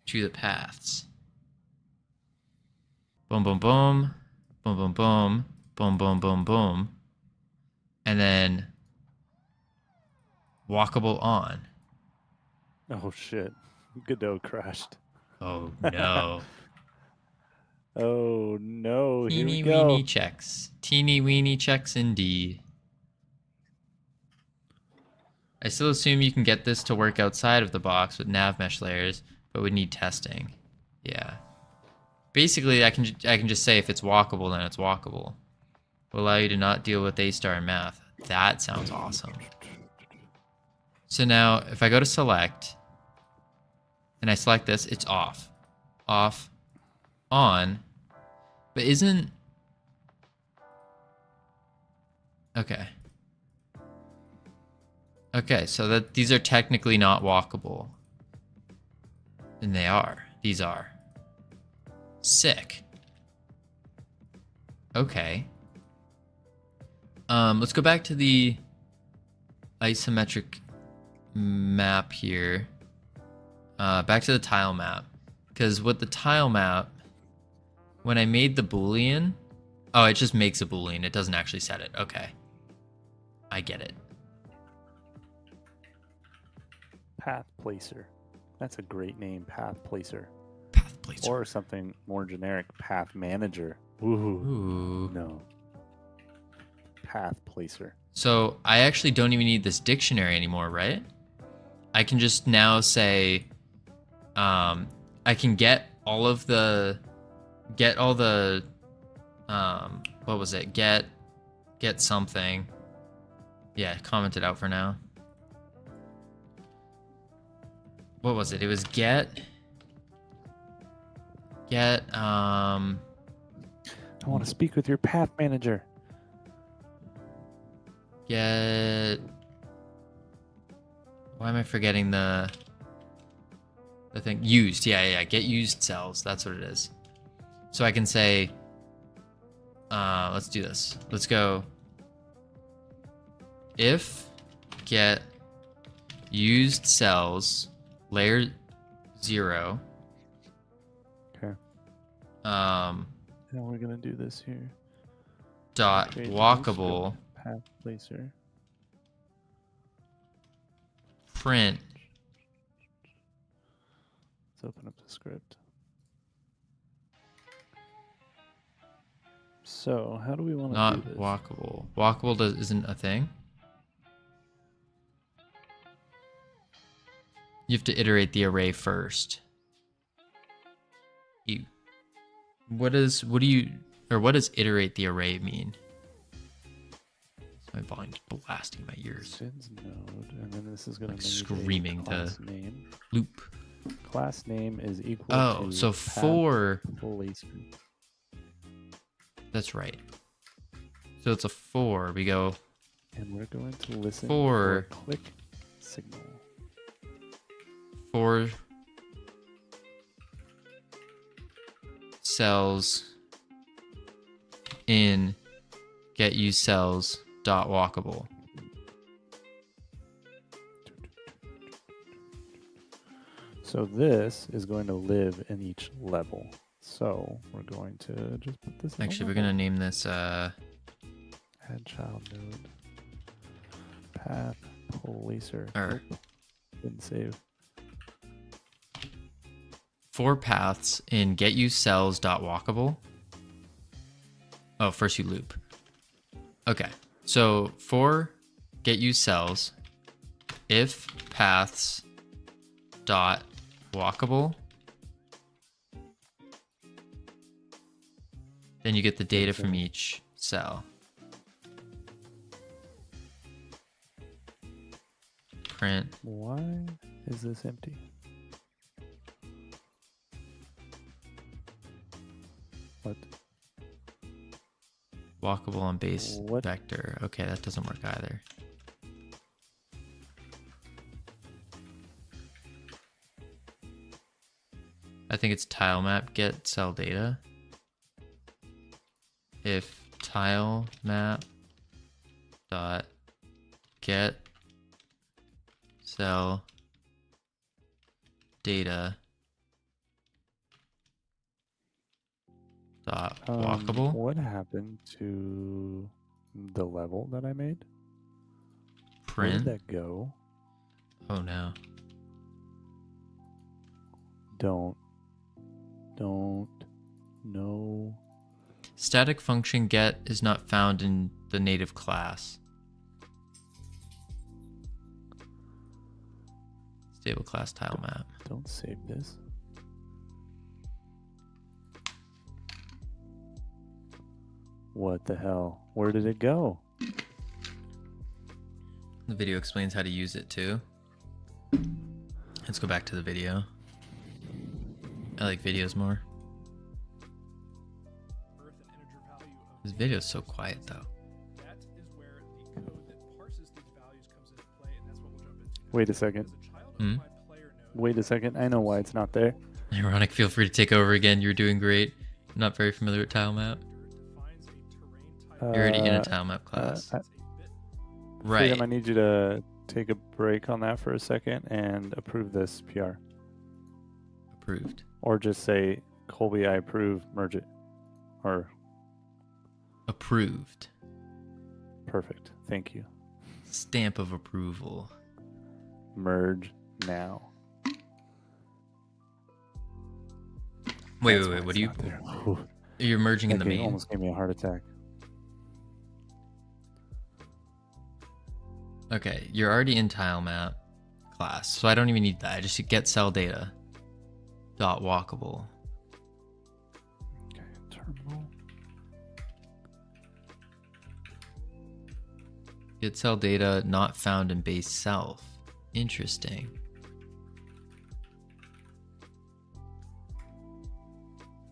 to the paths. Boom, boom, boom, boom, boom, boom, boom, boom, boom, boom, and then walkable on. Oh shit. Godot crashed. Oh no. Oh no, here we Teeny go. weeny checks. Teeny weeny checks indeed. I still assume you can get this to work outside of the box with nav mesh layers, but would need testing. Yeah. Basically, I can just say if it's walkable, then it's walkable. Will allow you to not deal with A-star in math. That sounds awesome. So now, if I go to select, and I select this, it's off. Off. On. But isn't... Okay. Okay, so that these are technically not walkable. And they are. These are. Sick. Okay. Let's go back to the isometric map here. Back to the tile map. Because with the tile map, when I made the Boolean... Oh, it just makes a Boolean. It doesn't actually set it. Okay. I get it. Path Placer. That's a great name, Path Placer. Path Placer. Or something more generic, Path Manager. Ooh. Ooh. No. Path Placer. So I actually don't even need this dictionary anymore, right? I can just now say, I can get all the, what was it? Get something. Yeah, comment it out for now. What was it? It was get, I want to speak with your Path Manager. get, why am I forgetting the thing? Used, yeah, get used cells, that's what it is. So I can say, let's do this. Let's go, if get used cells, layer 0. Okay. Now we're gonna do this here. Dot Create a new walkable script, Path Placer. print Let's open up the script. So how do we want to not do this? walkable. Walkable isn't a thing. You have to iterate the array first. What does iterate the array mean? My volume's blasting my ears. Sin's node, and then this is going Like to screaming class name. Loop. Class name is equal Oh, to so Path for Placer. that's right. So it's a for. We go And we're going to listen for a click signal. For cells in get used cells dot walkable. So this is going to live in each level. So we're going to just put this in Actually, we're gonna name this add child node Path Placer. or Nope, didn't save. for paths in get used cells dot walkable. Oh, first you loop. Okay, so for get used cells, if paths dot walkable, then you get the data from each cell. Print. Why is this empty? What? Walkable on base What? vector. Okay, that doesn't work either. I think it's tile map get cell data. If tile map dot get cell data Dot walkable. What happened to the level that I made? Where did Print. that go? Oh no. Don't. No. Static function get is not found in the native class. Stable class tile map. Don't save this. What the hell? Where did it go? The video explains how to use it too. Let's go back to the video. I like videos more. This video is so quiet though. That is where the code that parses these values comes into play, and that's what we'll jump into. Wait a second. As a child of Hmm? my player node, Wait a second. I know why it's not there. Ironic, feel free to take over again. You're doing great. I'm not very familiar with tile map. defines a terrain type You're already in a Uh, tile map class. I- as a bit. Right. Freedom, I need you to take a break on that for a second and approve this PR. Approved. Or just say, Colby, I approve, merge it. Or, Approved. perfect. Thank you. Stamp of approval. Merge now. Wait, That's why what it's do you? not there. Whew. You're merging in That the game main. almost gave me a heart attack. Okay, you're already in tile map class, so I don't even need that. I just get cell data. Dot walkable. Okay, terminal. Get cell data not found in base self. Interesting.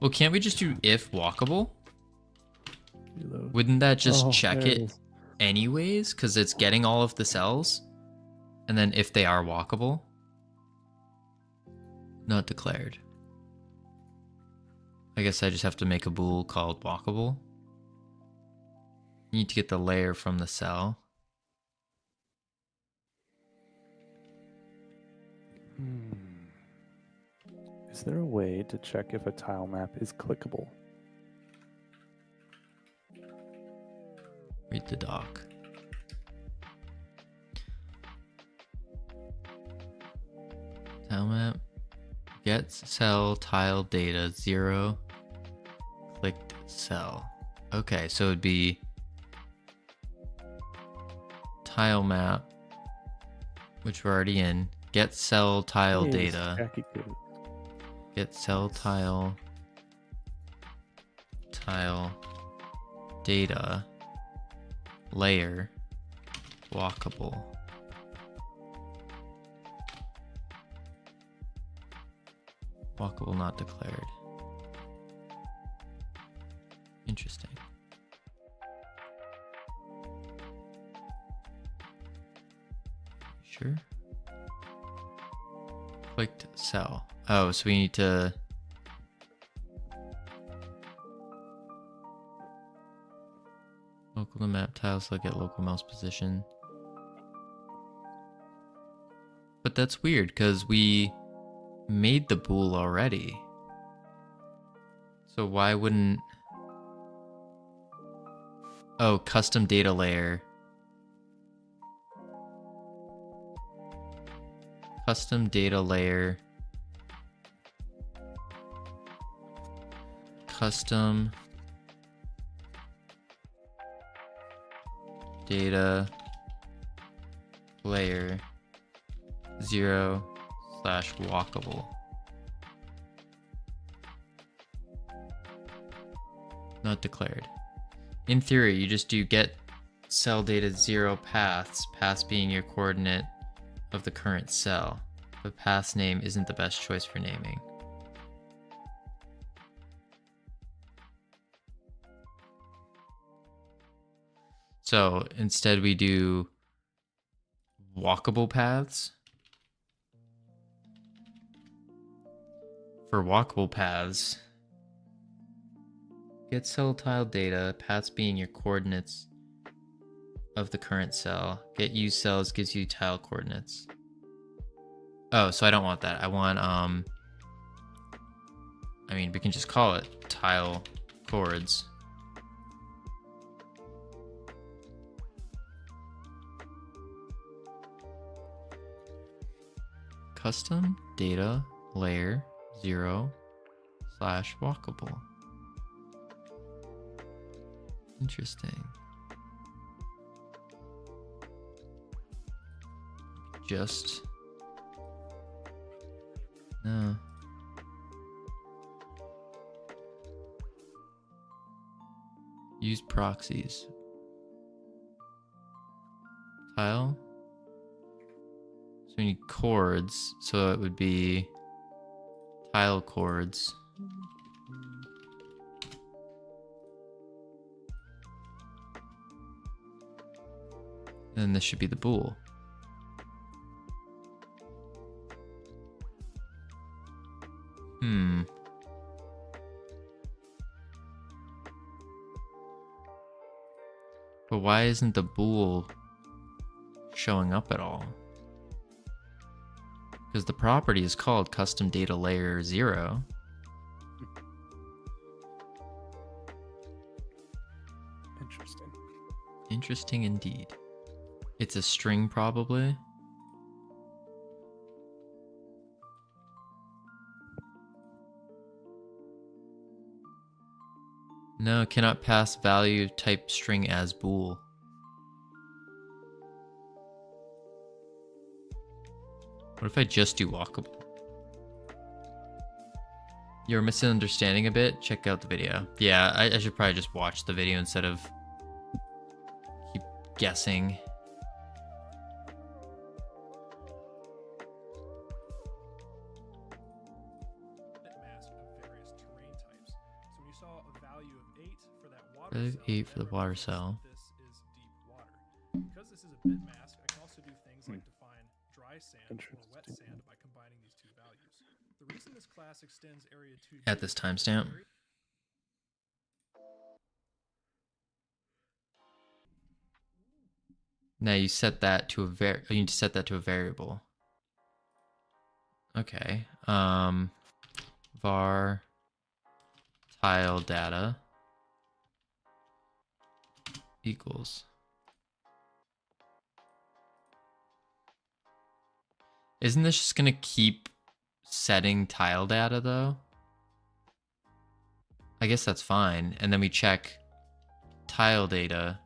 Well, can't we just do if walkable? Reload. Wouldn't that just Oh, check there it is. anyways? Because it's getting all of the cells. And then if they are walkable, not declared. I guess I just have to make a bool called walkable. You need to get the layer from the cell. Is there a way to check if a tile map is clickable? Read the doc. Tile map. Get cell tile data 0. Clicked cell. Okay, so it'd be tile map, which we're already in. Get cell tile Hey, data. Jackie Goose. Get cell tile data layer walkable. Walkable not declared. Interesting. Sure. Clicked cell. Oh, so we need to local to map tiles, look at local mouse position. But that's weird because we made the bool already. So why wouldn't... Oh, custom data layer. Custom data layer. Custom data layer 0/walkable. Not declared. In theory, you just do get cell data 0 paths, paths being your coordinate of the current cell. But path's name isn't the best choice for naming. So instead we do walkable paths. For walkable paths, get cell tile data, paths being your coordinates of the current cell. Get used cells gives you tile coordinates. Oh, so I don't want that. I want, I mean, we can just call it tile chords. Custom data layer 0 / walkable. Interesting. Just no. Use proxies. Tile. So we need chords, so it would be tile chords. And this should be the bool. But why isn't the bool showing up at all? Because the property is called custom data layer 0. Interesting. Interesting indeed. It's a string probably. No, cannot pass value type string as bool. What if I just do walkable? You're misunderstanding a bit. Check out the video. Yeah, I should probably just watch the video instead of keep guessing. Mask of various terrain types. So when you saw a value of 8 for that water Value of cell, 8 for the that water represents cell. that this is deep water. Because this is a bit mask, I can also do things like define dry sand or wet Interesting. sand by combining these two values. The reason this class extends area 2 At this timestamp. Now you set that to a you need to set that to a variable. Okay. Var tile data equals. Isn't this just gonna keep setting tile data though? I guess that's fine. And then we check tile data.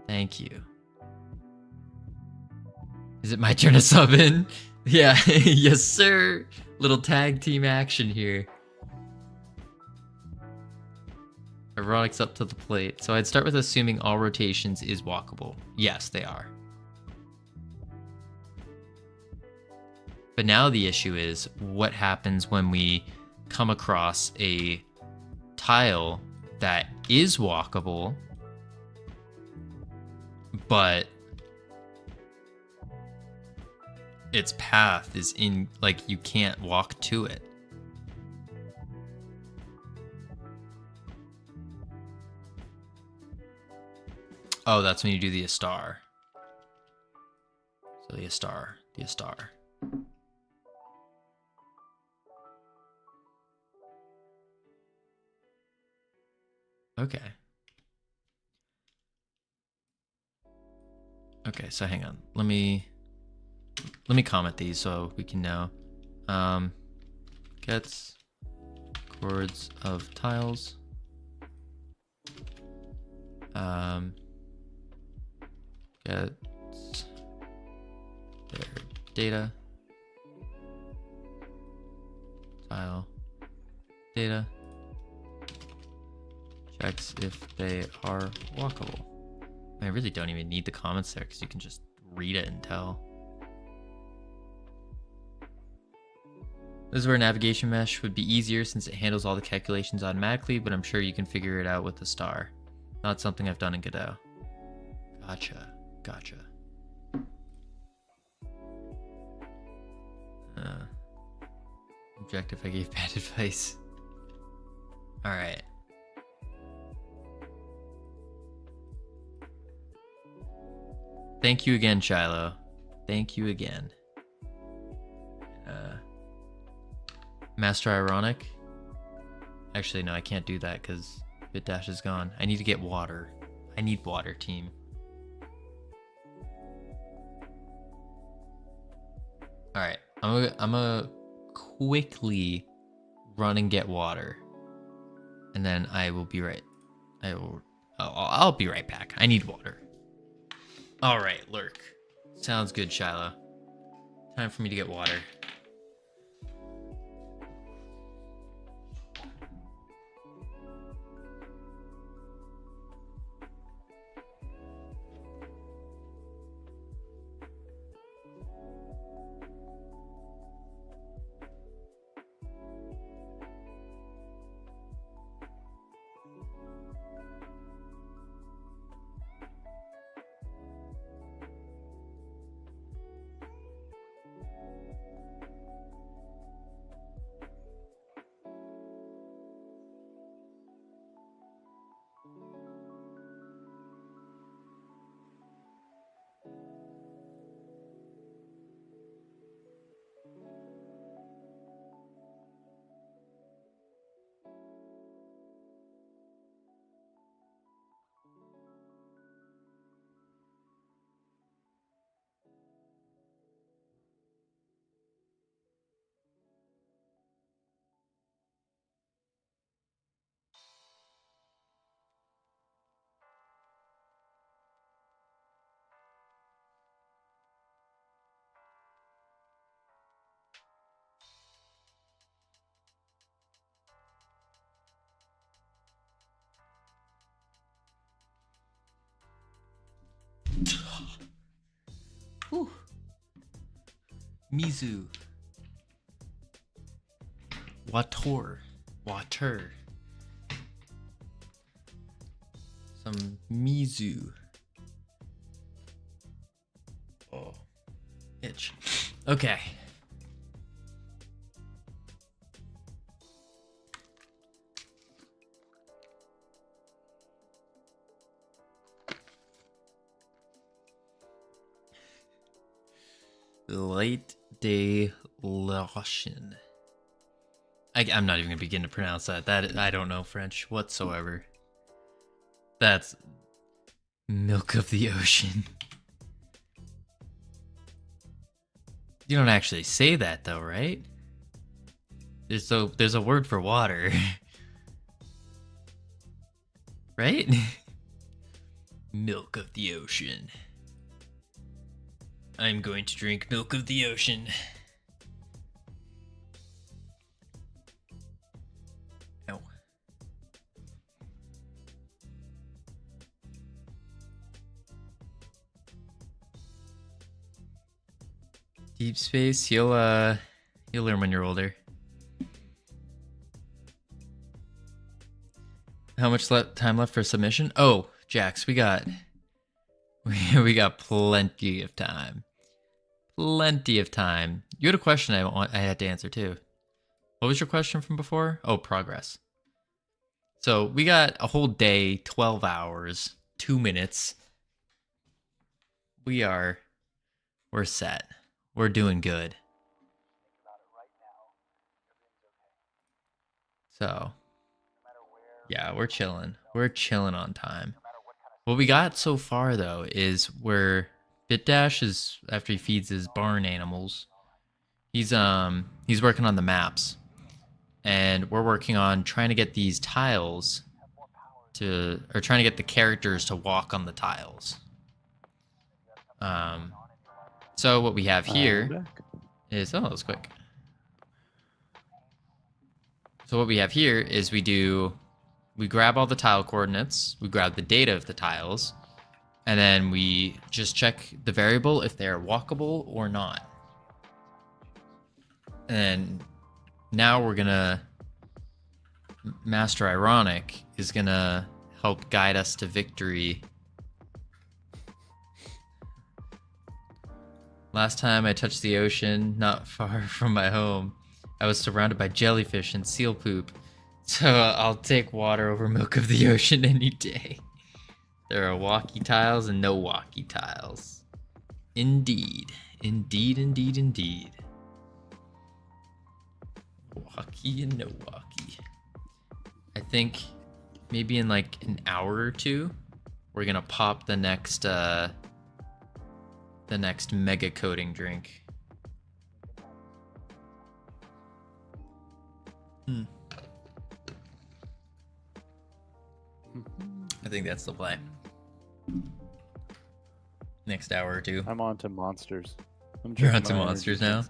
Thank you. Is it my turn to sub in? Yeah, yes sir. Little tag team action here. Ironics up to the plate. So I'd start with assuming all rotations is walkable. Yes, they are. But now the issue is what happens when we come across a tile that is walkable, but its path is in, like, you can't walk to it. Oh, that's when you do the Astar. So the Astar. Okay. Okay, so hang on. Let me comment these so we can know. Gets chords of tiles. Gets their data. Tile data. Checks if they are walkable. I really don't even need the comments there because you can just read it and tell. This is where navigation mesh would be easier since it handles all the calculations automatically, but I'm sure you can figure it out with the star. Not something I've done in Godot. Gotcha. Objective, I gave bad advice. Alright. Thank you again, Shiloh. Thank you again. Master Ironic. Actually, no, I can't do that because BitDash is gone. I need to get water. I need water, team. Alright, I'm gonna quickly run and get water. And then I will be right. I'll be right back. I need water. Alright, Lurk. Sounds good, Shiloh. Time for me to get water. Whew. Mizu. Water. Some Mizu. Oh. Itch. Okay. Late day lotion. I'm not even gonna begin to pronounce that. I don't know French whatsoever. That's milk of the ocean. You don't actually say that though, right? There's a word for water. Right? Milk of the ocean. I'm going to drink milk of the ocean. Ow. Deep space, you'll learn when you're older. How much time left for submission? Oh, Jax, we got plenty of time. Plenty of time. You had a question I had to answer too. What was your question from before? Oh, progress. So we got a whole day, 12 hours, 2 minutes. We're set. We're doing good. So, yeah, we're chilling. We're chilling on time. What we got so far though is where BitDash is, after he feeds his barn animals, he's working on the maps, and we're working on trying to get these tiles trying to get the characters to walk on the tiles. So what we have here is, oh, that was quick. So what we have here is we grab all the tile coordinates, we grab the data of the tiles, and then we just check the variable if they're walkable or not. And now we're gonna, Master Ironic is gonna help guide us to victory. Last time I touched the ocean, not far from my home, I was surrounded by jellyfish and seal poop. So I'll take water over milk of the ocean any day. There are walkie tiles and no walkie tiles. Indeed. Indeed, indeed, indeed. Walkie and no walkie. I think maybe in like an hour or two, we're gonna pop the next mega coating drink. I think that's the play. Next hour or two. I'm on to monsters. You're on to monsters now?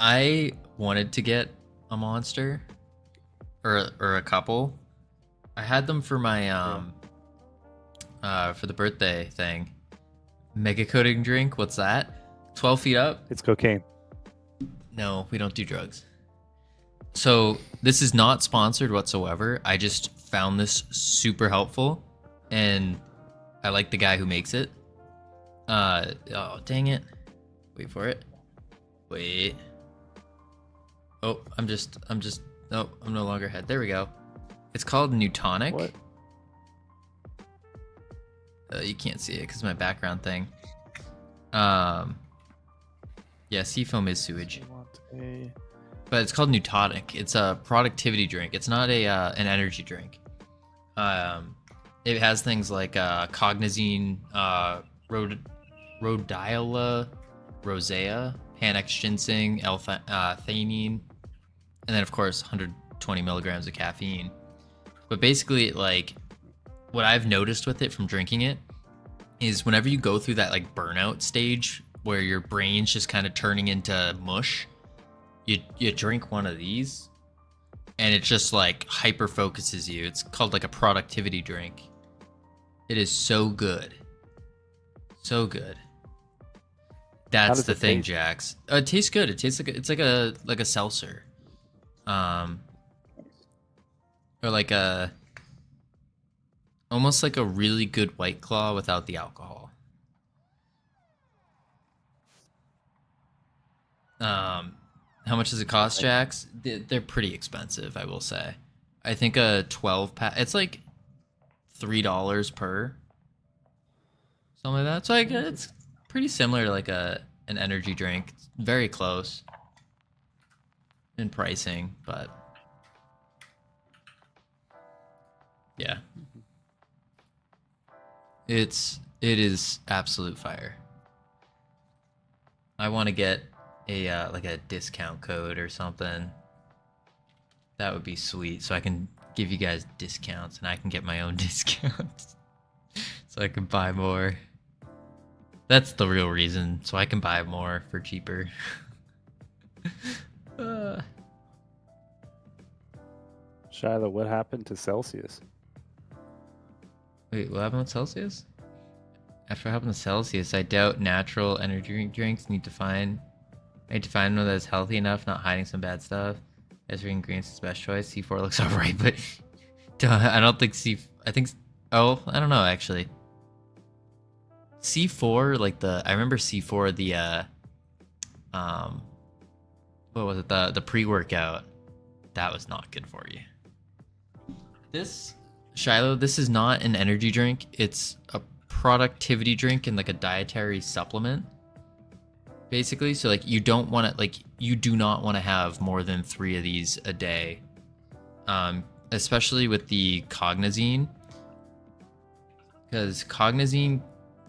I wanted to get a monster or a couple. I had them for my for the birthday thing. Mega coating drink, what's that? 12 feet up? It's cocaine. No, we don't do drugs. So this is not sponsored whatsoever. I just found this super helpful, and I like the guy who makes it. Oh, dang it. Wait for it. Wait. Oh, I'm no, I'm no longer ahead. There we go. It's called Newtonic. What? You can't see it because of my background thing. Yeah, seafoam is sewage. But it's called Newtonic. It's a productivity drink. It's not an energy drink. It has things like cognizine, rhodiola, rosea, panax ginseng, L-theanine, and then of course 120 milligrams of caffeine. But basically, like, what I've noticed with it from drinking it is whenever you go through that like burnout stage where your brain's just kind of turning into mush, you drink one of these and it just like hyper focuses you. It's called like a productivity drink. It is so good. So good. That's the thing, Jax. It tastes good. It tastes like a seltzer. Or like almost like a really good White Claw without the alcohol. How much does it cost, Jax? They're pretty expensive, I will say. I think a 12 pack, it's like $3 per. Something like that. So it's pretty similar to like an energy drink. It's very close in pricing, but yeah. It is absolute fire. I want to get a like a discount code or something. That would be sweet, so I can give you guys discounts, and I can get my own discounts, so I can buy more. That's the real reason, so I can buy more for cheaper. Shiloh, what happened to Celsius? Wait, what happened with Celsius? After what happened to Celsius, I doubt natural energy drinks need to find. I need to find one that's healthy enough, not hiding some bad stuff. As for ingredients, it's best choice. C4 looks alright, but I don't think I think. Oh, I don't know actually. C4, like I remember C4, what was it? The pre-workout. That was not good for you. This, Shiloh, this is not an energy drink. It's a productivity drink and like a dietary supplement. Basically, so like you do not want to have more than 3 of these a day. Especially with the Cognizine. Because Cognizine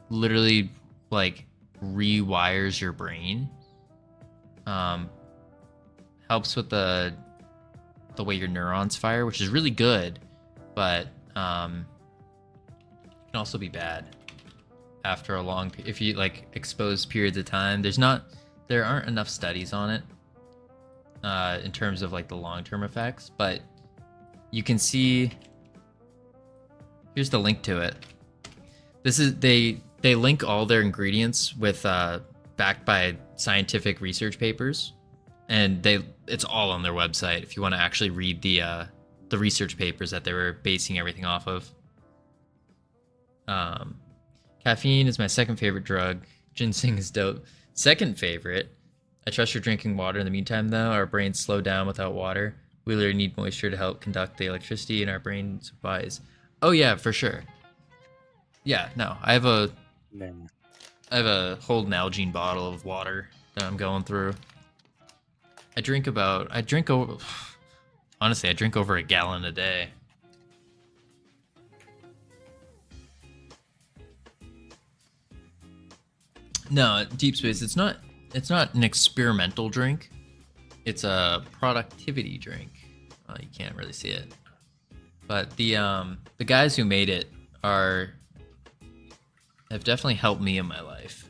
literally like rewires your brain. Helps with the way your neurons fire, which is really good, but can also be bad after a long, if you like expose periods of time. There aren't enough studies on it in terms of like the long-term effects, but you can see, here's the link to it. This is, they link all their ingredients with backed by scientific research papers, and it's all on their website if you want to actually read the research papers that they were basing everything off of. Caffeine is my second favorite drug. Ginseng is dope. Second favorite. I trust you're drinking water in the meantime, though. Our brains slow down without water. We literally need moisture to help conduct the electricity in our brain supplies. Oh yeah, for sure. Yeah, no, I have a whole Nalgene bottle of water that I'm going through. I drink over a gallon a day. No, Deep Space, it's not an experimental drink. It's a productivity drink. Well, you can't really see it. But the guys who made it have definitely helped me in my life.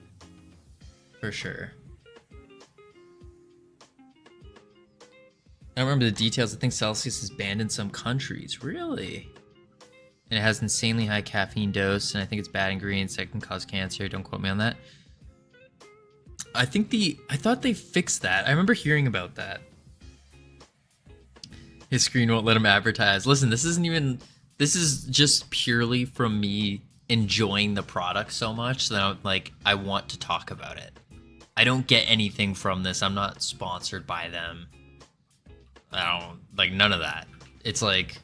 For sure. I don't remember the details. I think Celsius is banned in some countries. Really? And it has insanely high caffeine dose, and I think it's bad ingredients that can cause cancer. Don't quote me on that. I thought they fixed that. I remember hearing about that. His screen won't let him advertise. Listen, this is just purely from me enjoying the product so much that I want to talk about it. I don't get anything from this. I'm not sponsored by them. I don't none of that. It's like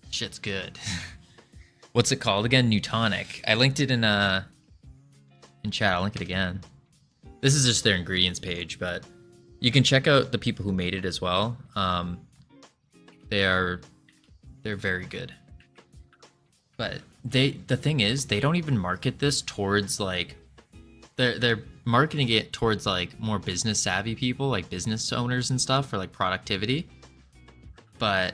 shit's good. What's it called again? Newtonic. I linked it in chat. I'll link it again. This is just their ingredients page, but you can check out the people who made it as well. They're very good. But the thing is, they don't even market this towards they're marketing it towards more business savvy people, like business owners and stuff, for productivity. But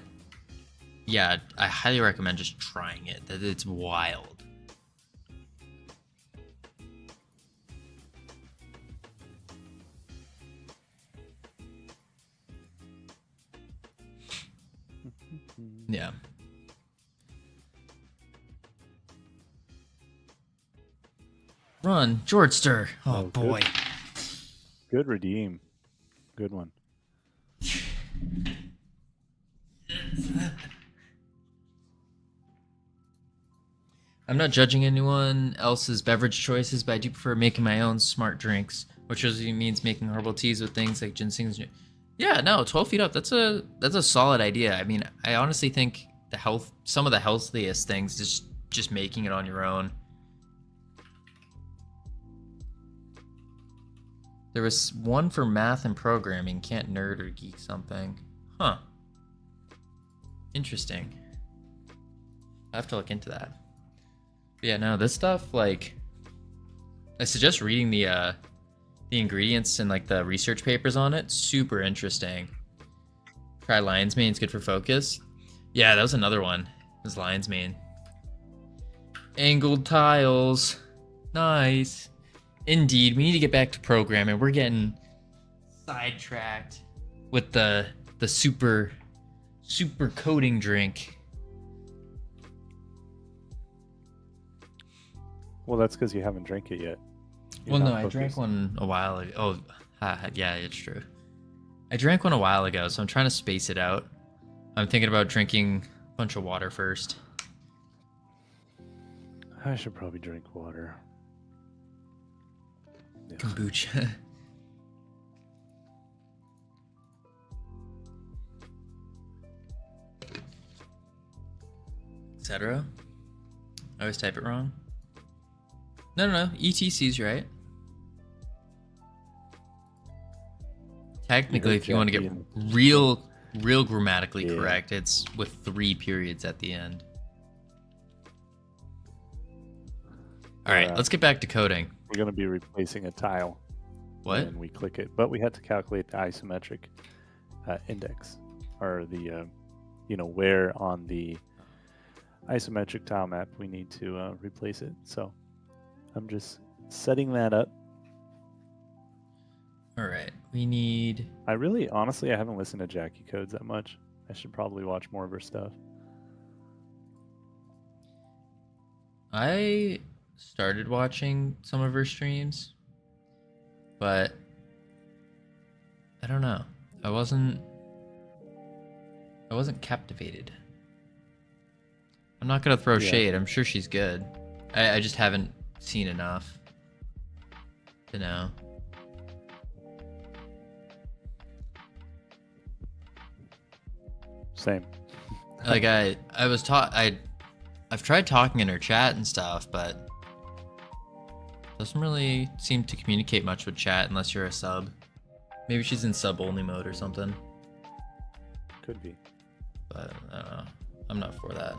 yeah, I highly recommend just trying it. That it's wild. Yeah. Run, Georgester. Oh boy. Good redeem. Good one. I'm not judging anyone else's beverage choices, but I do prefer making my own smart drinks, which usually means making herbal teas with things like ginseng. Yeah, no, 12 feet up. That's a solid idea. I mean, I honestly think some of the healthiest things is just making it on your own. There was one for math and programming. Can't nerd or geek something. Huh. Interesting. I have to look into that. But yeah, no, this stuff, I suggest reading the ingredients and the research papers on it. Super interesting. Try lion's mane, it's good for focus. Yeah, that was another one. It was lion's mane. Angled tiles. Nice. Indeed, we need to get back to programming. We're getting sidetracked with the super coating drink. Well, that's because you haven't drank it yet. You're Well, no, not I drank focused. one a while ago. Oh, yeah, it's true. I drank one a while ago, so I'm trying to space it out. I'm thinking about drinking a bunch of water first. I should probably drink water. Yeah. Kombucha. Etc. I always type it wrong. No. ETC's right. Technically, if you want to get Jackie real grammatically Yeah. correct, it's with 3 periods at the end. All right, let's get back to coding. We're going to be replacing a tile. What? And we click it, but we had to calculate the isometric index, or the where on the isometric tile map we need to replace it. So I'm just setting that up. All right, we need. I haven't listened to Jackie Codes that much. I should probably watch more of her stuff. I started watching some of her streams, but I don't know. I wasn't captivated. I'm not gonna throw Yeah. shade. I'm sure she's good. I just haven't seen enough to know. Same. Like I've tried talking in her chat and stuff, but doesn't really seem to communicate much with chat unless you're a sub. Maybe she's in sub only mode or something, Could be. but I don't know. I'm not for that.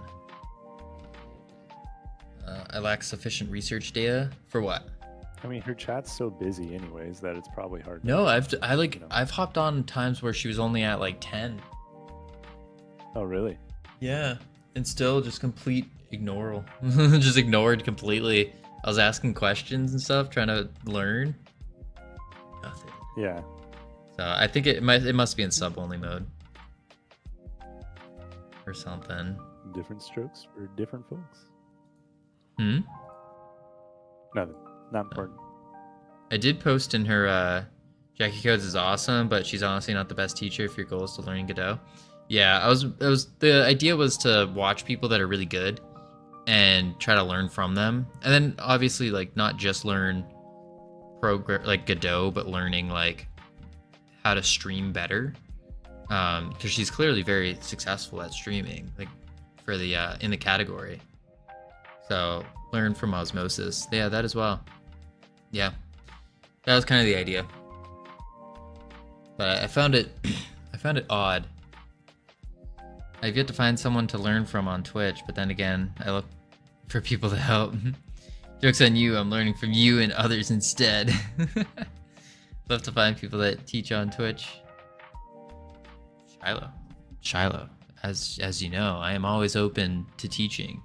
I lack sufficient research data for what? I mean, her chat's so busy, anyways, that it's probably hard. No, to, I've hopped on times where she was only at like 10. Oh, really? Yeah, and still just complete ignoral. Just ignored completely. I was asking questions and stuff, trying to learn. Nothing. Yeah. So I think it must be in sub only mode or something. Different strokes for different folks. Hmm. Nothing. Not important. I did post in her. Jackie Codes is awesome, but she's honestly not the best teacher if your goal is to learn Godot. Yeah, the idea was to watch people that are really good and try to learn from them. And then obviously like not just learn like Godot, but learning like how to stream better. Because she's clearly very successful at streaming, like for the in the category. So learn from osmosis. Yeah, that as well. Yeah. That was kind of the idea. But I found it odd. I've yet to find someone to learn from on Twitch, but then again, I look for people to help. Joke's on you, I'm learning from you and others instead. Love to find people that teach on Twitch. Shiloh. As you know, I am always open to teaching.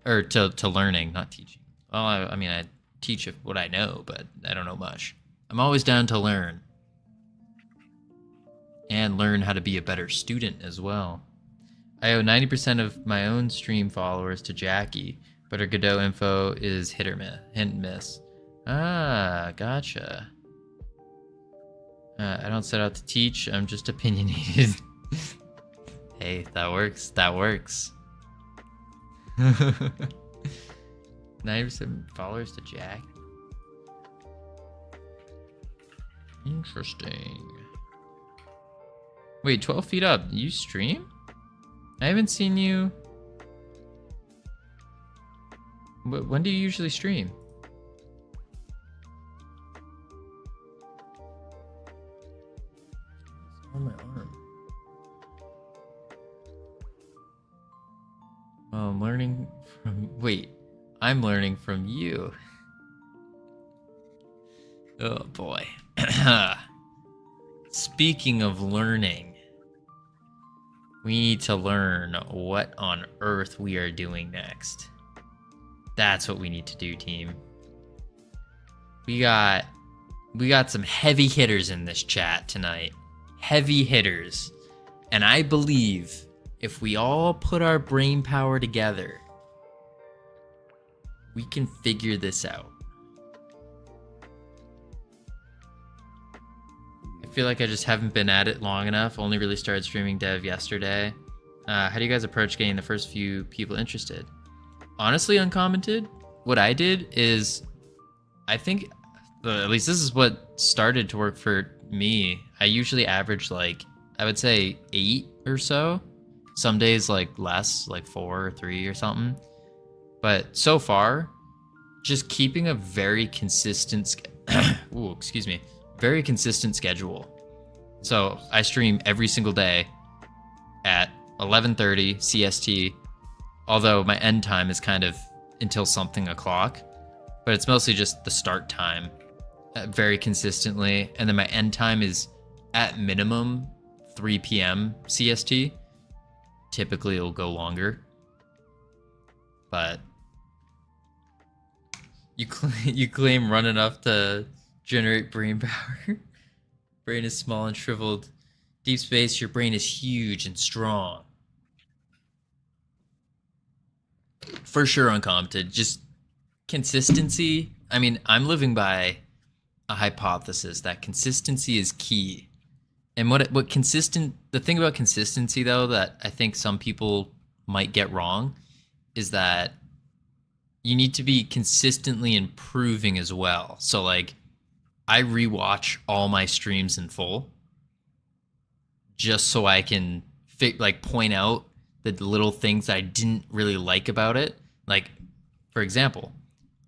Or to learning, not teaching. Well, I mean, I teach what I know, but I don't know much. I'm always down to learn. And learn how to be a better student as well. I owe 90% of my own stream followers to Jackie, but her Godot info is hit and miss. Ah, gotcha. I don't set out to teach, I'm just opinionated. Hey, that works. 90% followers to Jack. Interesting. Wait, 12 feet up. You stream? I haven't seen you. When do you usually stream? It's on my arm. Oh, I'm learning from. Wait, I'm learning from you. Oh boy. Speaking of learning. We need to learn what on earth we are doing next. That's what we need to do, team. We got some heavy hitters in this chat tonight. Heavy hitters. And I believe if we all put our brain power together, we can figure this out. I feel like I just haven't been at it long enough. Only really started streaming dev yesterday. How do you guys approach getting the first few people interested? Honestly, uncommented, what I did is, I think, at least this is what started to work for me. I usually average like, I would say 8 or so. Some days like less, like 4 or 3 or something. But so far, just keeping a very consistent, very consistent schedule. So I stream every single day at 11:30 CST, although my end time is kind of until something o'clock, but it's mostly just the start time very consistently. And then my end time is at minimum 3 p.m. CST. Typically it'll go longer, but you claim run enough to generate brain power. Brain is small and shriveled. Deep space, your brain is huge and strong. For sure, uncommented. Just consistency. I mean, I'm living by a hypothesis that consistency is key. And the thing about consistency though that I think some people might get wrong is that you need to be consistently improving as well. So like, I rewatch all my streams in full just so I can point out the little things that I didn't really like about it. Like, for example,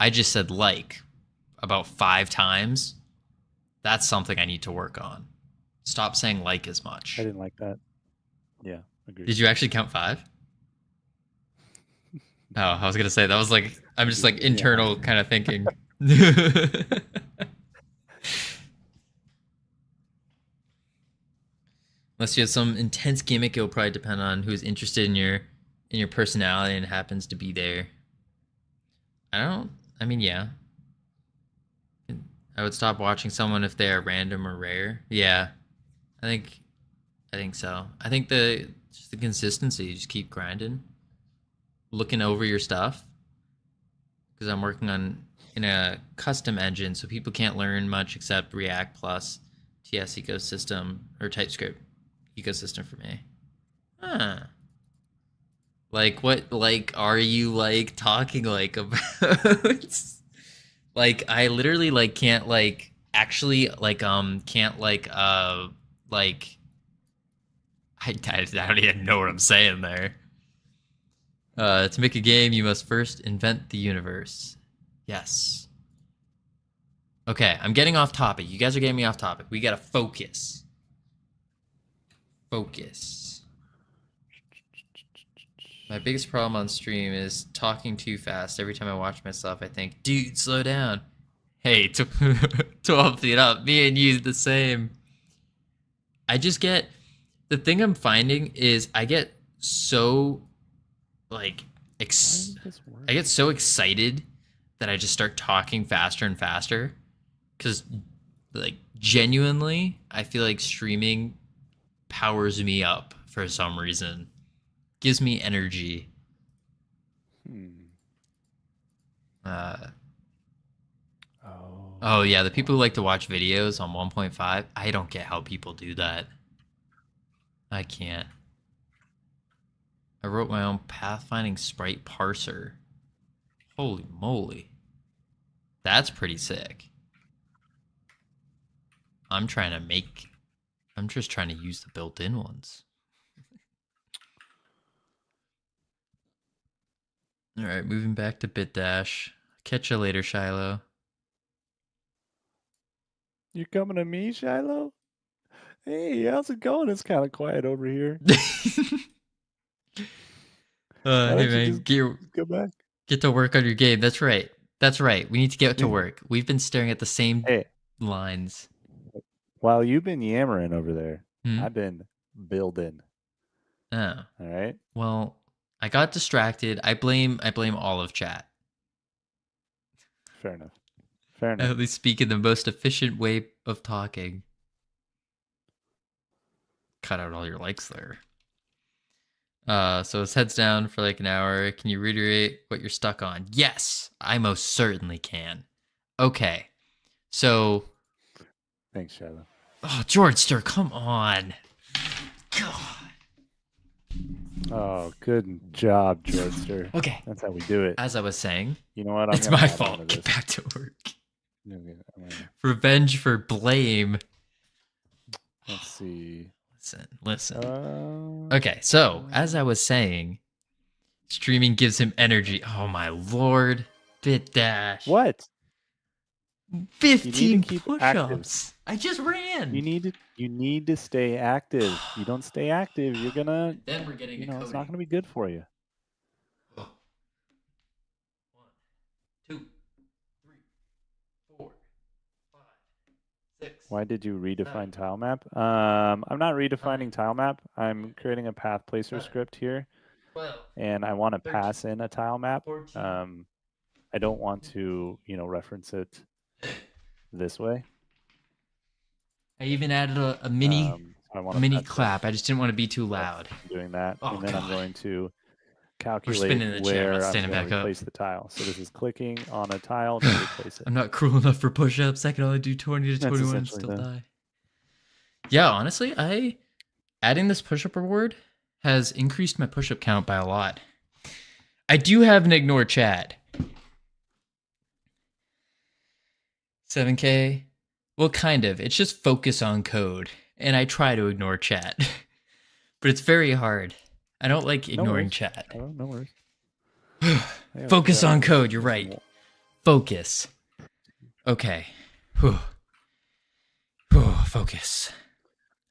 I just said like about 5 times. That's something I need to work on. Stop saying like as much. I didn't like that. Yeah, agreed. Did you actually count 5? Oh, I was gonna say that was like, I'm just like internal kind of thinking. Unless you have some intense gimmick, it'll probably depend on who's interested in your personality and happens to be there. I mean, yeah. I would stop watching someone if they are random or rare. Yeah. I think so. I think just the consistency, just keep grinding. Looking over your stuff. Because I'm working in a custom engine, so people can't learn much except React plus TS ecosystem or TypeScript ecosystem for me. Huh. Like what are you like talking like about? Like I literally like can't like actually like can't like I don't even know what I'm saying there. To make a game, you must first invent the universe. Yes. Okay, I'm getting off topic. You guys are getting me off topic. We gotta focus. Focus. My biggest problem on stream is talking too fast. Every time I watch myself, I think, dude, slow down. Hey, to 12 feet up, me and you the same. I just get, the thing I'm finding is I get so, like, I get so excited that I just start talking faster and faster. Because, like, genuinely, I feel like streaming powers me up for some reason. Gives me energy. Oh yeah, the people who like to watch videos on 1.5, I don't get how people do that. I can't. I wrote my own pathfinding sprite parser. Holy moly. That's pretty sick. I'm just trying to use the built-in ones. All right, moving back to BitDash. Catch you later, Shiloh. You're coming to me, Shiloh? Hey, how's it going? It's kind of quiet over here. Hey man, go back. Get to work on your game. That's right. That's right. We need to get to work. We've been staring at the same lines. While you've been yammering over there, I've been building. Oh. All right. Well, I got distracted. I blame all of chat. Fair enough. Fair enough. At least speak in the most efficient way of talking. Cut out all your likes there. So it's heads down for like an hour. Can you reiterate what you're stuck on? Yes, I most certainly can. Okay. So, Thanks, Shiloh. oh, Georgester, come on. God. Oh, good job, Georgester. Okay. That's how we do it. As I was saying, You know what? it's gonna my add on fault. to Get this. back to work. I'm gonna- Revenge for blame. Let's see. Listen. Okay, so as I was saying, streaming gives him energy. Oh my lord. Bit dash. What? 15 keep push-ups. I just ran. You need to stay active. You don't stay active, you're gonna. Then we're getting You a know, it's not Cody. gonna be good for you. 1, 2, 3, 4, 5, 6. Why did you redefine tile map? I'm not redefining tile map. I'm creating a path placer script here, 12, and I want to 13, pass in a tile map. 14. I don't want to, reference it this way. I even added a mini So I want mini clap. I just didn't want to be too loud. doing that, Oh, and then I'm God. going to calculate spinning the chair, where not I'm standing going back to up. replace the tile. So this is clicking on a tile to replace it. I'm not cruel enough for push-ups. I can only do 20 to That's 21 and essentially still that. die. Yeah, honestly, adding this push-up reward has increased my push-up count by a lot. I do have an ignore chat. 7K? Well, kind of. It's just focus on code. And I try to ignore chat. But it's very hard. I don't like ignoring worries. chat. Oh, no worries. Yeah, Focus yeah, on there's- code, you're there's right. more. Focus. Okay. Whew. Whew, focus.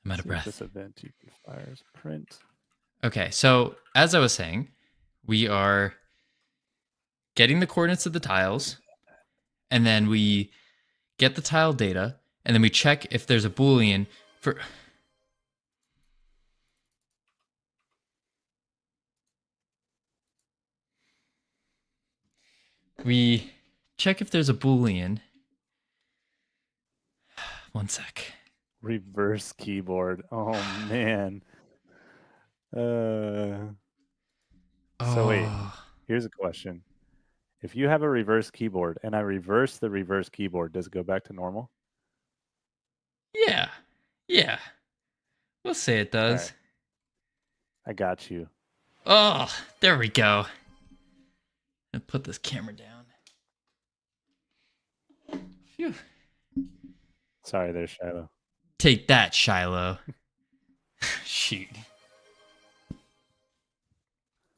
I'm out of See if breath. This event you can fire as print. Okay, so as I was saying, we are getting the coordinates of the tiles, and then we get the tile data, and then we check if there's a Boolean for. We check if there's a Boolean. One sec. Reverse keyboard. Oh man. So wait. Oh. Here's a question. If you have a reverse keyboard and I reverse the reverse keyboard, does it go back to normal? Yeah. Yeah. We'll say it does. Alright. I got you. Oh, there we go. And put this camera down. Phew. Sorry there, Shiloh. Take that, Shiloh. Shoot.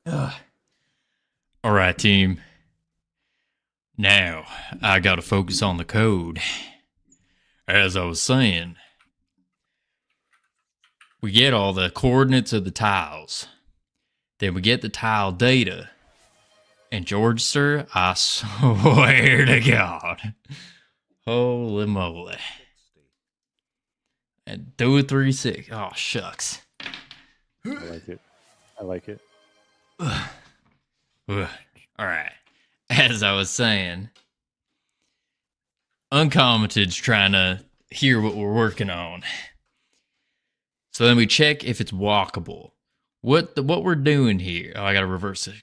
Ugh. All right, team. Now, I gotta focus on the code. As I was saying, we get all the coordinates of the tiles. Then we get the tile data. And George, sir, I swear to God. Holy moly. And do 3-6. Oh, shucks. I like it. I like it. Ugh. All right. As I was saying, Uncommented's trying to hear what we're working on. So then we check if it's walkable. What we're doing here? Oh, I gotta reverse it.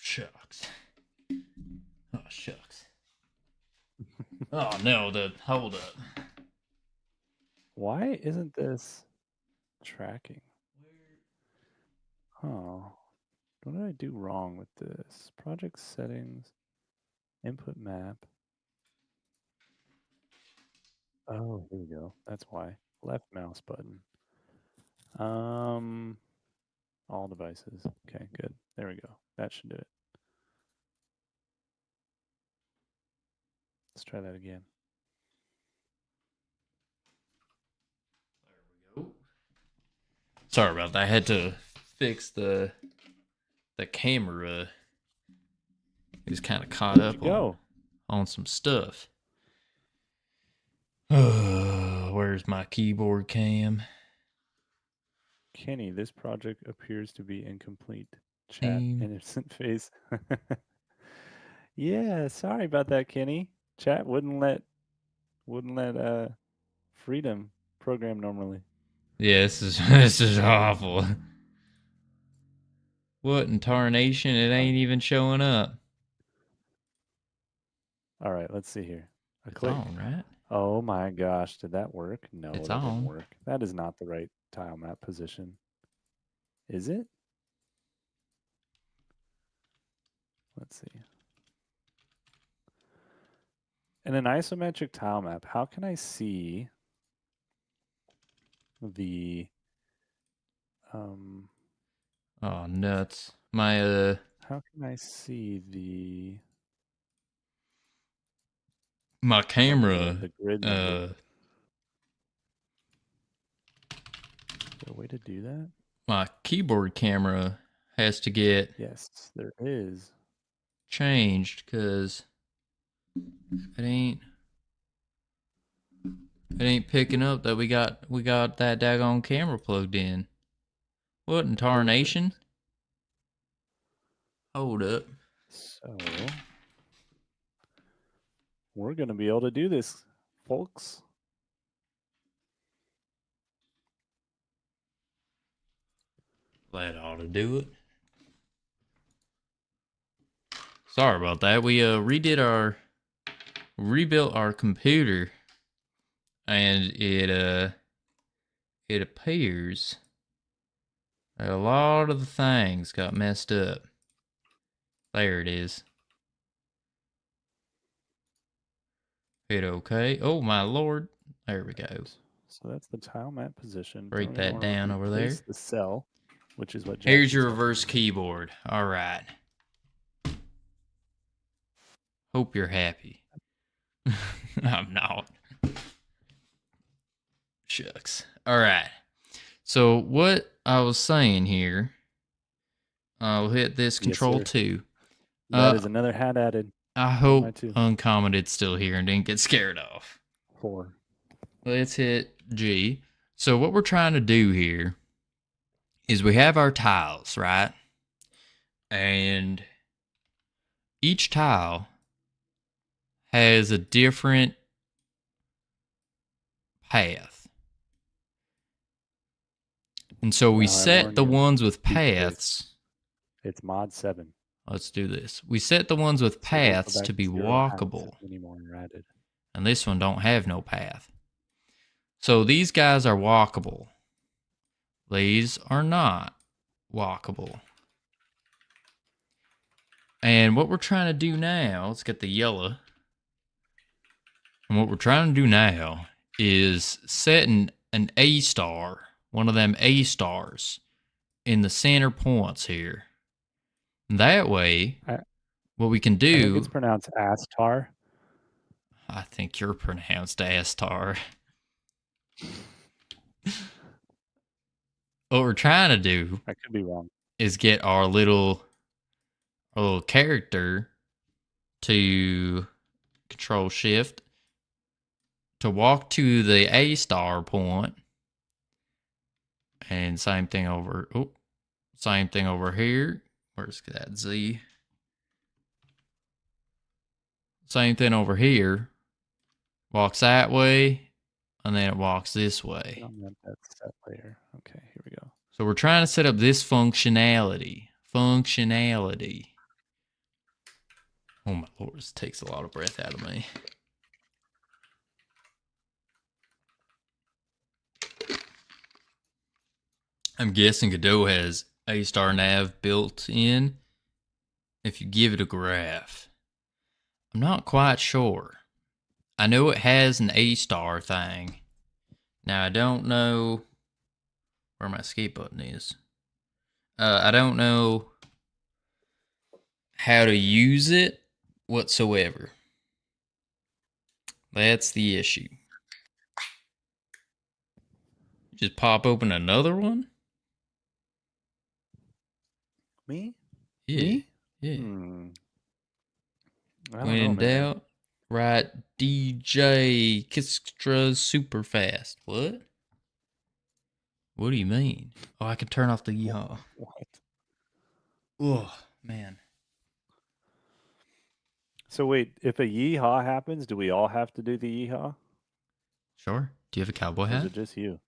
Shucks. Oh, shucks. Oh no, hold up. Why isn't this tracking? Oh. What did I do wrong with this? Project settings, input map. Oh, here we go. That's why. Left mouse button. All devices. Okay, good. There we go. That should do it. Let's try that again. There we go. Sorry about that. I had to fix the camera. It was kind of caught up on some stuff. Where's my keyboard cam? Kenny, this project appears to be incomplete. Chat Team. innocent face. Yeah, sorry about that, Kenny. Chat wouldn't let Freedom program normally. Yeah, this is this is awful. What in tarnation? It ain't even showing up. All right, let's see here. A It's click. on, right? Oh my gosh, did that work? No, It's that didn't on. work. That is not the right tile map position. Is it? Let's see. In an isometric tile map, how can I see the Oh, nuts. My how can I see the my like, camera the grid number? Is there a way to do that? my keyboard camera has to get Yes, there is. changed because it ain't picking up that we got that daggone camera plugged in. What in tarnation? Hold up. So we're gonna be able to do this, folks. That ought to do it. Sorry about that. We rebuilt our computer, and it appears that a lot of the things got messed up. There it is. Hit OK. Oh my lord. There we go. So that's the tile map position. Break Then we that wanna down over there. replace the cell, which is what Here's Jackson's your talking reverse about. keyboard. All right. Hope you're happy. I'm not. Shucks. All right. So what I was saying here, I'll hit this Yes, control sir. 2. That is another hat added. I my hope two. Uncommented's still here and didn't get scared off. 4. Let's hit G. So what we're trying to do here is we have our tiles, right? And each tile has a different path. And so we Well, I set warn the you, ones with be safe. paths. It's mod 7. Let's do this. We set the ones with So don't go paths back to be 0 hats walkable. anymore and added. And this one don't have no path. So these guys are walkable. These are not walkable. And what we're trying to do now, let's get the yellow. And what we're trying to do now is set an A star, one of them A stars, in the center points here. That way, what we can I think do... it's pronounced Astar. I think you're pronounced Astar. What we're trying to do... I could be wrong. ...is get our little character to control shift to walk to the A star point, and same thing over here. Where's that Z? Same thing over here. Walks that way, and then it walks this way. That's set layer. Okay, here we go. So we're trying to set up this functionality. Oh my lord, this takes a lot of breath out of me. I'm guessing Godot has A star nav built in if you give it a graph. I'm not quite sure. I know it has an A star thing. Now I don't know where my escape button is. I don't know how to use it whatsoever. That's the issue. Just pop open another one? Me? Yeah. Me? Yeah. I don't When know, in man. doubt, write DJ Kistra super fast. What? What do you mean? Oh, I can turn off the yeehaw. What? Oh, man. So wait, if a yeehaw happens, do we all have to do the yeehaw? Sure. Do you have a cowboy Or is hat? it just you?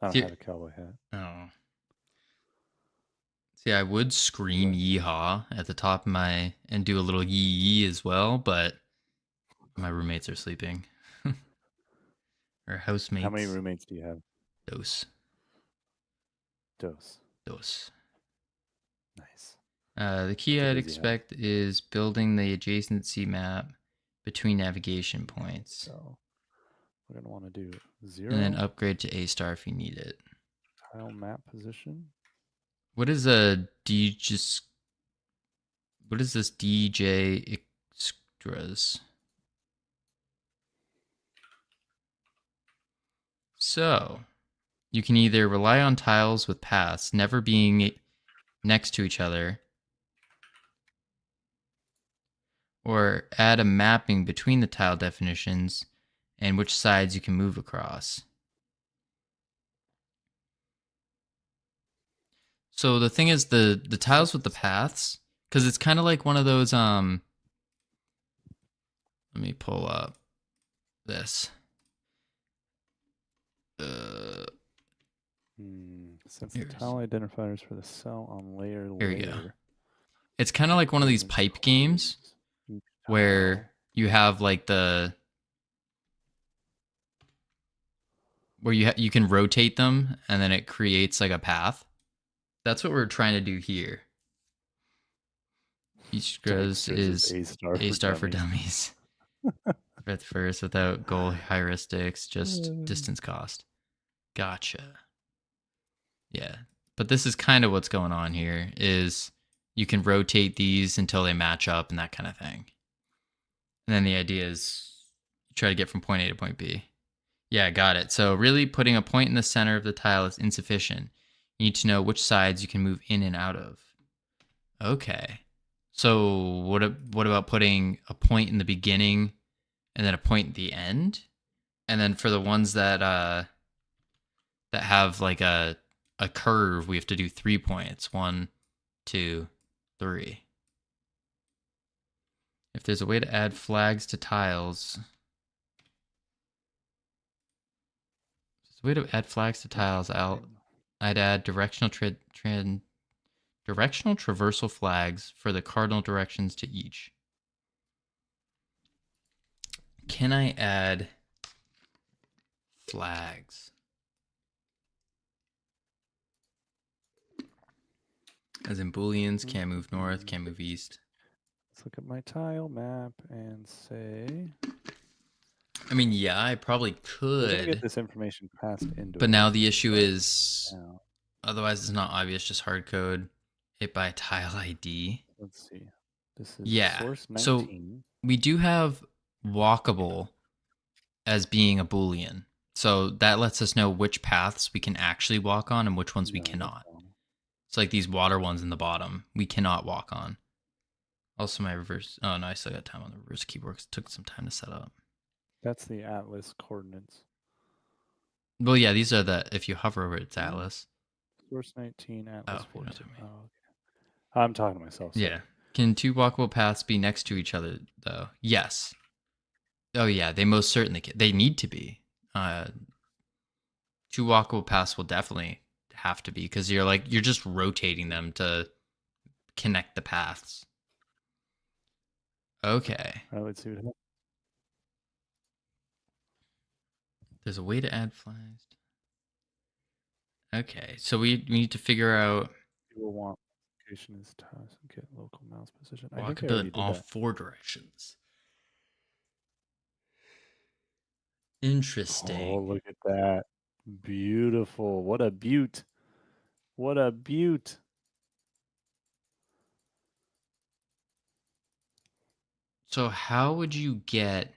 I don't See- have a cowboy hat. Oh. See, I would scream yeehaw at the top of my and do a little yee yee as well, but my roommates are sleeping. Or housemates. How many roommates do you have? Dos. Dos. Dos. Nice. The key It's a I'd busy house. expect is building the adjacency map between navigation points. So we're gonna want to do 0 And then upgrade to A star if you need it. tile map position. What is a what is this DJ extras? So, you can either rely on tiles with paths never being next to each other, or add a mapping between the tile definitions and which sides you can move across. So the thing is the tiles with the paths, because it's kind of like one of those let me pull up this. Since the Here's- tile identifiers for the cell on layer Here we go. layer. It's kind of like one of these pipe games Each where tile. you have like where you can rotate them and then it creates like a path. That's what we're trying to do here. Each grows is A star for dummies. Breadth first without goal heuristics, just distance cost. Gotcha. Yeah. But this is kind of what's going on here is you can rotate these until they match up and that kind of thing. And then the idea is you try to get from point A to point B. Yeah, got it. So really putting a point in the center of the tile is insufficient. You need to know which sides you can move in and out of. Okay. So what about putting a point in the beginning and then a point at the end? And then for the ones that have like a curve, we have to do 3 points. 1, 2, 3. If there's a way to add flags to tiles, I'd add directional traversal flags for the cardinal directions to each. Can I add flags? As in booleans, can't move north, can't move east. Let's look at my tile map and say. I mean, yeah, I probably We're gonna get could. this information passed into. But it now the issue is, now. otherwise it's not obvious, just hard code hit by tile ID. Let's see. This is Yeah, source so 19. we do have walkable as being a boolean. So that lets us know which paths we can actually walk on and which ones we No, that's cannot. wrong. It's like these water ones in the bottom, we cannot walk on. Also my reverse, oh no, I still got time on the reverse keyboard 'cause it took some time to set up. That's the atlas coordinates. Well, yeah, these are if you hover over it, it's Mhm. Atlas. Source 19, atlas Oh, you know what I 14. mean. Oh, okay. I'm talking to myself. sorry. Yeah. Can two walkable paths be next to each other, though? Yes. Oh, yeah, they most certainly can. They need to be. Two walkable paths will definitely have to be because you're just rotating them to connect the paths. Okay. All right, let's see what happens. There's a way to add flags. Okay, so we need to figure out You will want location is task and get local mouse position. I think I walkability already in did all that. 4 directions. Interesting. Oh, look at that. Beautiful. What a beaut. What a beaut. So how would you get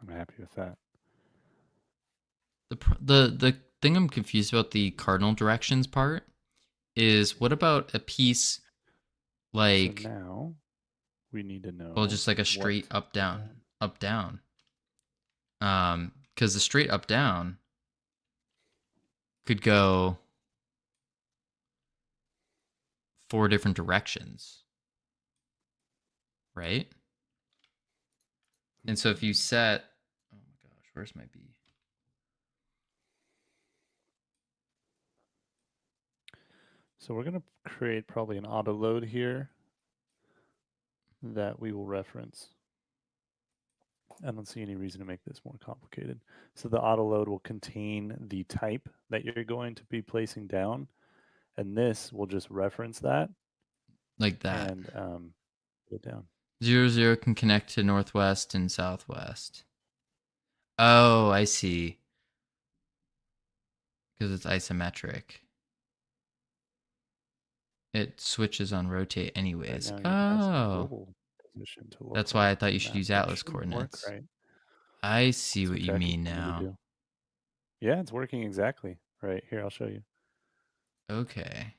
I'm happy with that. the thing I'm confused about the cardinal directions part is what about a piece like So now we need to know. well just like a straight what- up down. Because the straight up down could go 4 different directions, right? And so if you set, oh my gosh, where's my B? So we're going to create probably an auto load here that we will reference. I don't see any reason to make this more complicated. So the auto load will contain the type that you're going to be placing down, and this will just reference that Like that. and put it down. 0, can connect to northwest and southwest. Oh, I see. Because it's isometric. It switches on rotate anyways. Right now you're passing Oh, global position to that's local why I thought you should map, use which atlas shouldn't work coordinates. right. I see That's what you Jack is mean telling me to now. do. Yeah, it's working exactly. Right, here, I'll show you. Okay.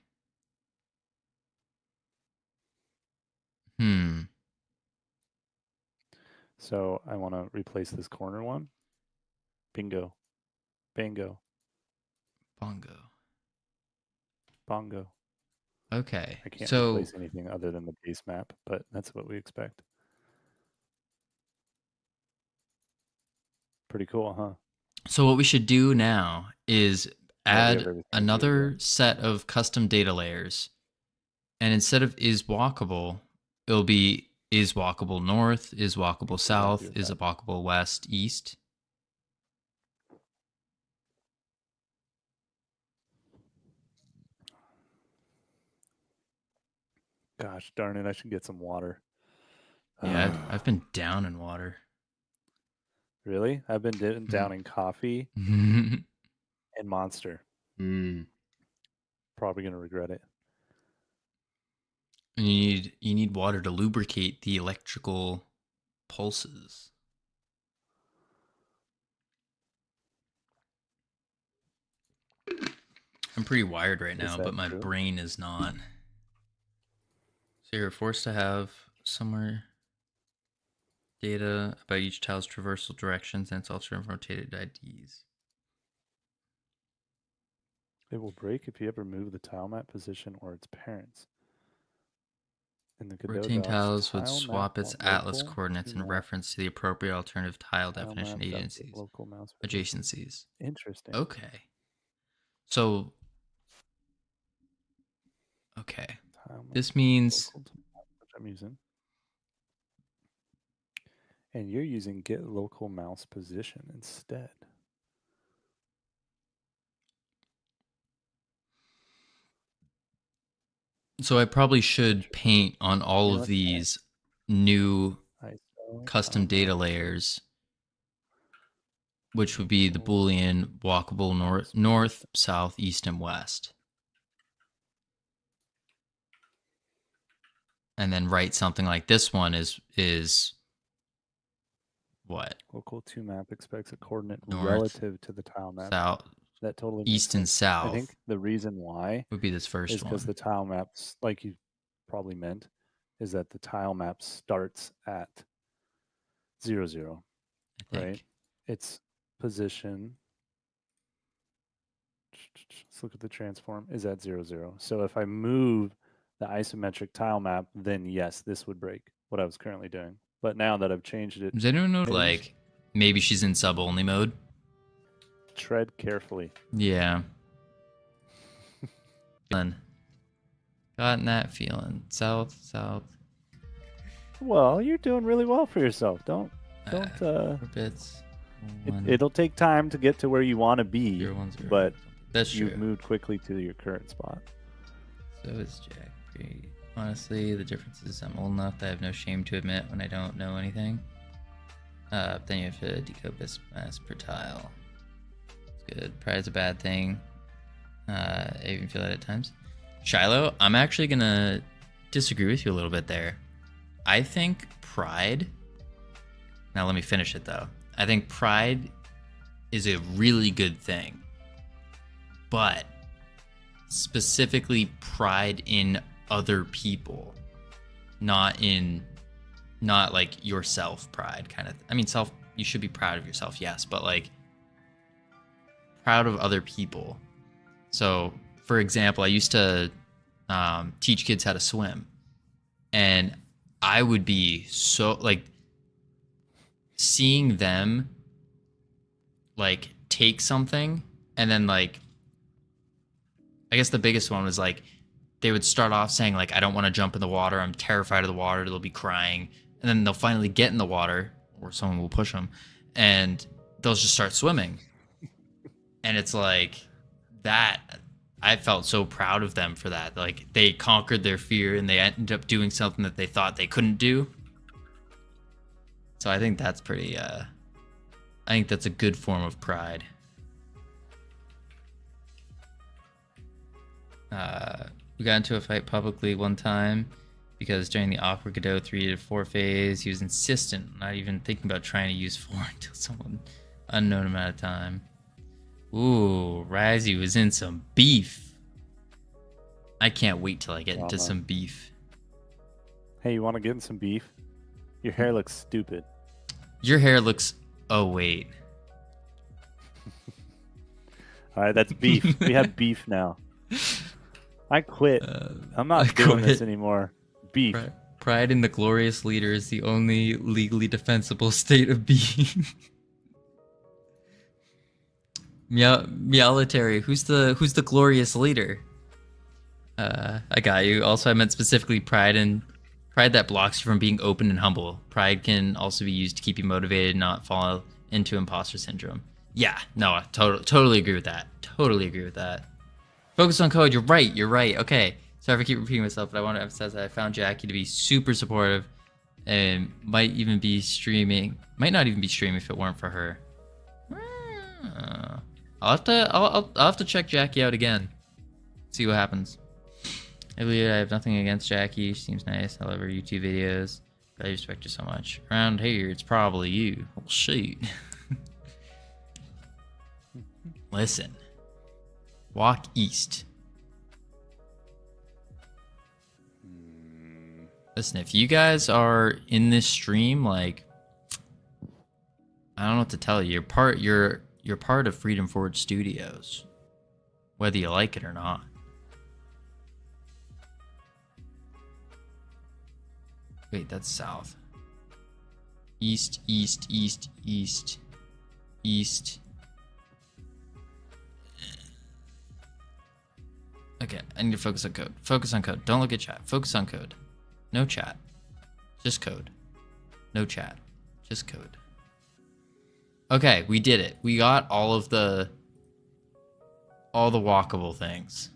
So I want to replace this corner one. Bingo. Bango. Bongo. Bongo. Okay. I can't So replace anything other than the base map, but that's what we expect. Pretty cool, huh? So what we should do now is Yeah, we have add everything another here. set of custom data layers. And instead of is walkable, it'll be is walkable north, is walkable south, Exactly is that. walkable west, east. Gosh darn it, I should get some water. Yeah, I've been down in water. Really? I've been down in coffee And and Monster. Probably gonna regret it. you need water to lubricate the electrical pulses. I'm pretty wired right now, that but my true? brain is not. So you're forced to have somewhere data about each tile's traversal directions and its alternate rotated IDs. It will break if you ever move the tile map position or its parents. In the Godot Rotating docs, tiles would tile swap map its local atlas coordinates to in map. reference to the appropriate alternative tile Tile definition map dot agencies. local mouse position. Adjacencies. Interesting. Okay. So, okay. Tile map This means local to map, which I'm using. And you're using get local mouse position instead. so I probably should paint on all Yeah, of that's these new ISO, custom tile data map, layers, which would be the local Boolean walkable north, south, east, and west. And then write something like this one is what? local to map expects a coordinate North, relative to the tile map. South, That totally makes east, and sense. south I think the reason why would be this is first because one. the tile maps, like you probably meant, is that the tile map starts at 0, 0, I think. right? Its position, let's look at the transform, is at 0, 0. So if I move the isometric tile map, then yes, this would break what I was currently doing. But now that I've changed it, Does anyone know, like, maybe she's in sub-only mode? tread carefully. Yeah. Gotten that feeling. South, south. Well, you're doing really well for yourself. Don't. 4 bits. It'll take time to get to where you want to be, 0, 1, 0. but That's true. you've moved quickly to your current spot. So is Jack. Great. Honestly, the difference is I'm old enough that I have no shame to admit when I don't know anything. Then you have to decode this mass per tile. It's good. Pride is a bad thing. I even feel that at times. Shiloh, I'm actually gonna disagree with you a little bit there. I think pride. Now let me finish it though. I think pride is a really good thing, but specifically pride in other people, not like yourself pride kind of. I mean, you should be proud of yourself, yes, but like proud of other people. So, for example, I used to teach kids how to swim, and I would be so like seeing them like take something and then like I guess the biggest one was like they would start off saying like I don't want to jump in the water, I'm terrified of the water, they'll be crying, and then they'll finally get in the water or someone will push them and they'll just start swimming. And it's like that I felt so proud of them for that. Like they conquered their fear and they ended up doing something that they thought they couldn't do. So I think that's pretty I think that's a good form of pride. We got into a fight publicly one time because during the awkward Godot 3 to 4 phase, he was insistent, not even thinking about trying to use 4 until someone unknown amount of time. Ooh, Razzie was in some beef. I can't wait till I get into some beef. Hey, you want to get in some beef? Your hair looks stupid. Your hair looks... Oh, wait. All right, that's beef. We have beef now. I quit. I'm I not doing quit. this anymore. Beef. Pride in the glorious leader is the only legally defensible state of being. Meowletary, who's the glorious leader? I got you. Also, I meant specifically pride that blocks you from being open and humble. Pride can also be used to keep you motivated and not fall into imposter syndrome. Yeah, no, I totally agree with that. Totally agree with that. Focus on code. You're right. Okay. Sorry if I keep repeating myself, but I want to emphasize that I found Jackie to be super supportive and might not even be streaming if it weren't for her. I'll have to check Jackie out again. See what happens. I have nothing against Jackie. She seems nice. I love her YouTube videos. But I respect her so much. Around here, it's probably you. Well, shoot. Listen. Walk east. Listen, if you guys are in this stream, like, I don't know what to tell you. You're part of Freedom Forge Studios, whether you like it or not. Wait, that's south. East. Okay, I need to focus on code. Focus on code. Don't look at chat. Focus on code. No chat. Just code. No chat. Just code. Okay, we did it. We got all the walkable things.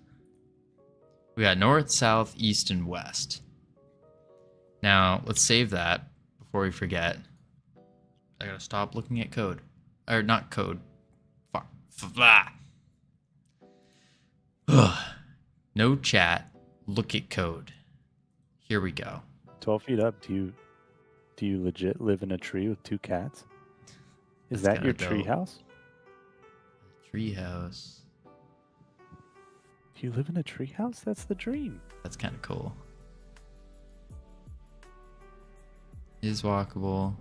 We got north, south, east, and west. Now, let's save that before we forget. I gotta stop looking at code. Or not code. No chat. Look at code. Here we go. 12 feet up. Do you legit live in a tree with 2 cats? Is That's that your kinda tree dope. house? Tree house. Do you live in a tree house? That's the dream. That's kind of cool. Is walkable.